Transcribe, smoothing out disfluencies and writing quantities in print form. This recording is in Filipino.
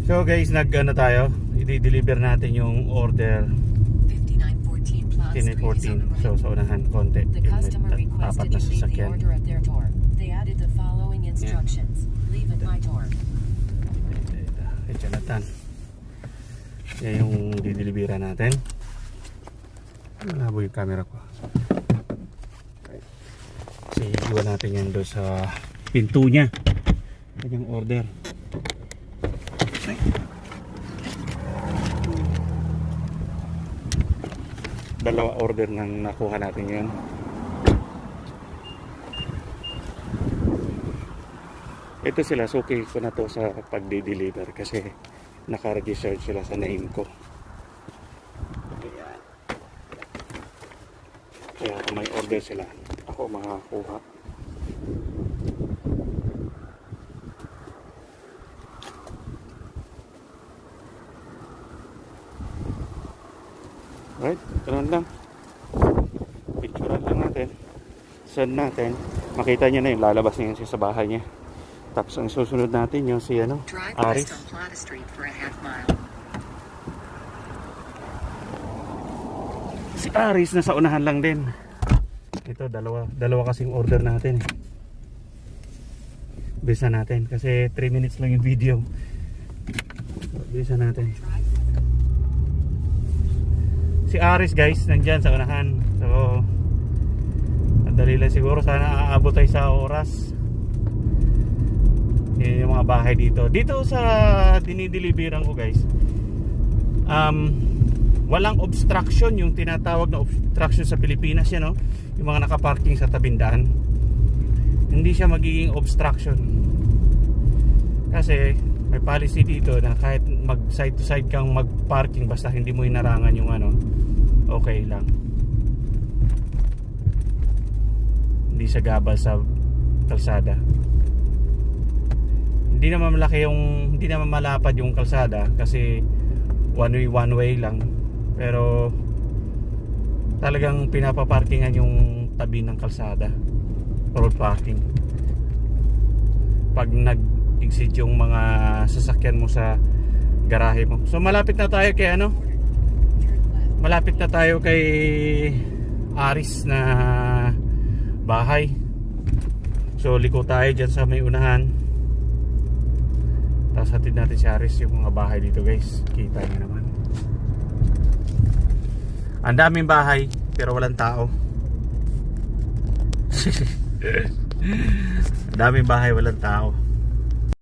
So guys, nag-ano tayo, i-deliver natin yung order 5914. So sa unahan konti, The yung customer may requested apat na you leave the sasakyan. order at their door. They added the following instructions. Leave at my door. Jonathan, yan yung didelibera natin. Malabo yung camera ko kasi iwan natin yan doon sa pinto nya yung order. Dalawa order nang nakuha natin yun. Ito sila, suki ko na to sa pagdi-deliver kasi naka-register sila sa name ko. Ayan. Kaya kung may order sila, ako makakuha. Right, ganun lang. Picturean lang natin. Send natin. Makita niya na yun, lalabas niya siya sa bahay niya. Tapos ang susunod natin yung si ano, Aris. Si Aris nasa unahan lang din. Ito dalawa kasing order natin. Bisa natin kasi 3 minutes lang yung video. Bisa natin. Si Aris guys, nandyan sa unahan. So madali lang siguro, sana aabot tayo sa oras. Yan yung mga bahay dito. Dito sa dinideliveran ko guys, walang obstruction, yung tinatawag na obstruction sa Pilipinas yan, no? Yung mga nakaparking sa tabindaan. Hindi siya magiging obstruction kasi may policy dito na kahit mag side to side kang magparking basta hindi mo inarangan yung ano, okay lang. Hindi siya gabal sa kalsada. Hindi naman malapad yung kalsada kasi one way lang. Pero talagang pinapaparkingan yung tabi ng kalsada. Road parking. Pag nag-exit yung mga sasakyan mo sa garahe mo. So malapit na tayo kay ano? Malapit na tayo kay Aris na bahay. So liko tayo dyan sa may unahan. Tapos hatid natin si Aris yung mga bahay dito guys. Kita nyo naman. Ang daming bahay pero walang tao. Ang daming bahay walang tao.